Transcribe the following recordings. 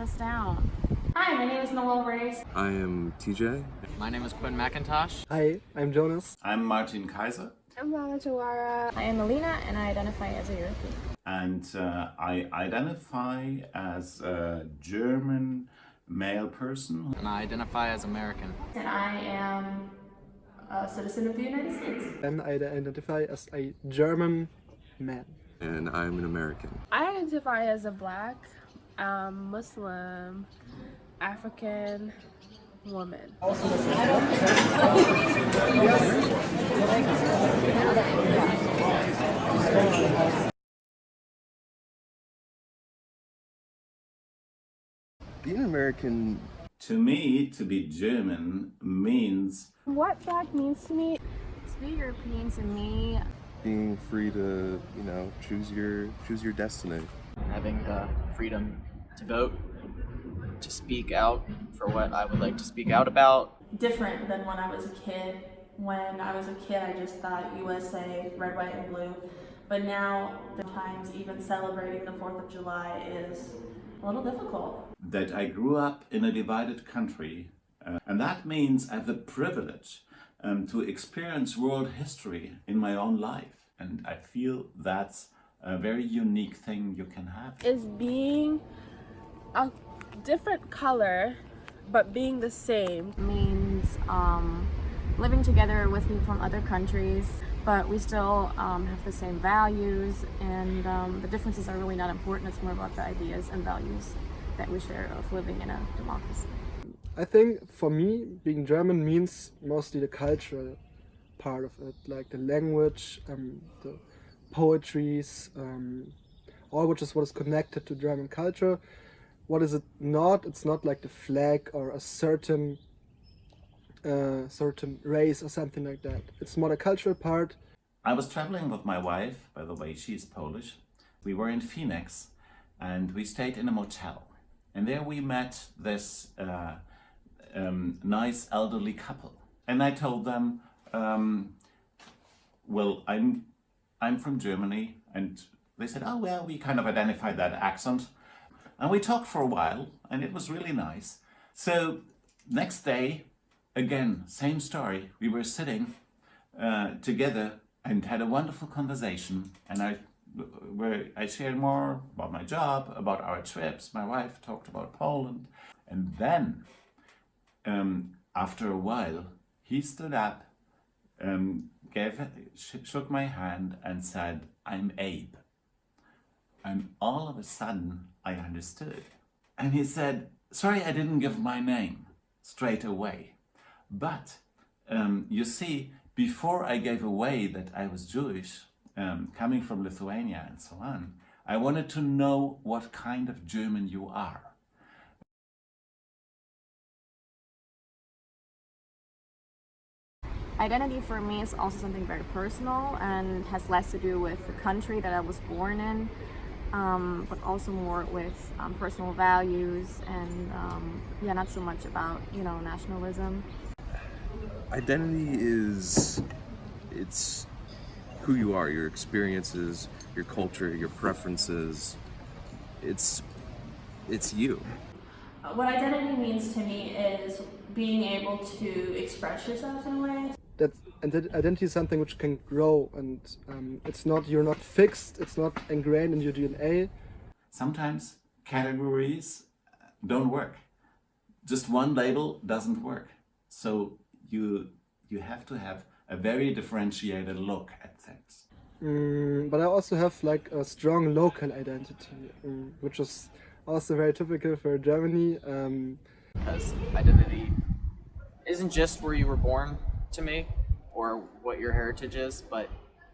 us down. Hi, my name is Noel Reyes. I am TJ. My name is Quinn McIntosh. Hi, I'm Jonas. I'm Martin Kaiser. I'm Jawara. I am Melina, and I identify as a European. And I identify as a German male person. And I identify as American. And I am a citizen of the United States. And I identify as a German man. And I'm an American. I identify as a Black, Muslim, African woman. Being American, To me, to be German means What Black means to me, To be European to me, being free to, choose your destiny. Having the freedom to vote, to speak out for what I would like to speak out about. Different than when I was a kid. When I was a kid, I just thought USA, red, white, and blue. But now, sometimes even celebrating the 4th of July is a little difficult. that I grew up in a divided country. And that means I have the privilege to experience world history in my own life. And I feel that's a very unique thing you can have. is being a different color, but being the same. means living together with people from other countries, but we still have the same values, and the differences are really not important. It's more about the ideas and values that we share of living in a democracy. I think for me, being German means mostly the cultural part of it, like the language, the poetries, all which is what is connected to German culture. What is it not? It's not like the flag or a certain race or something like that. It's more the cultural part. I was traveling with my wife, by the way, she's Polish. We were in Phoenix and we stayed in a motel. And there we met this nice elderly couple. And I told them, well, I'm from Germany. And they said, oh, well, we kind of identified that accent. And we talked for a while and it was really nice. So next day, again, same story. We were sitting together and had a wonderful conversation. And I shared more about my job, about our trips. My wife talked about Poland. And then, after a while, he stood up, shook my hand and said, I'm Abe. And all of a sudden, I understood. And he said, sorry, I didn't give my name straight away. But you see, before I gave away that I was Jewish, coming from Lithuania and so on, I wanted to know what kind of German you are. Identity for me is also something very personal and has less to do with the country that I was born in, but also more with personal values and not so much about nationalism. Identity it's who you are, your experiences, your culture, your preferences. It's you. What identity means to me is being able to express yourself in a way. Identity is something which can grow, and you're not fixed. It's not ingrained in your DNA. Sometimes categories don't work. Just one label doesn't work. So you have to have a very differentiated look at things. But I also have like a strong local identity, which is also very typical for Germany. Because identity isn't just where you were born to me or what your heritage is, but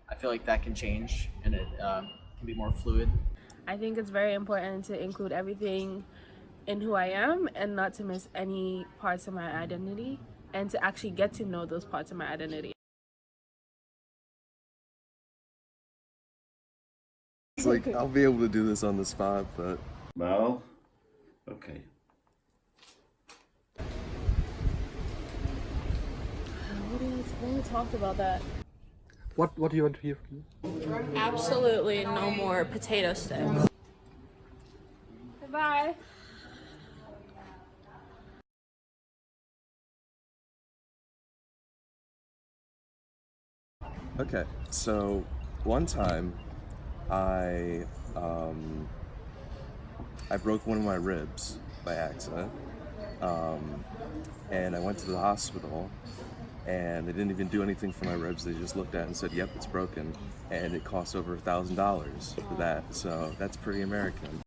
I feel like that can change and it can be more fluid. I think it's very important to include everything in who I am and not to miss any parts of my identity, and to actually get to know those parts of my identity. It's like, I'll be able to do this on the spot, but... Well, okay. We talked about that. What do you want to hear from me? Absolutely no more potato sticks. Goodbye. Okay, so one time I broke one of my ribs by accident, and I went to the hospital, and they didn't even do anything for my ribs. They just looked at it and said, "Yep, it's broken," and it cost over $1,000 for that. So that's pretty American.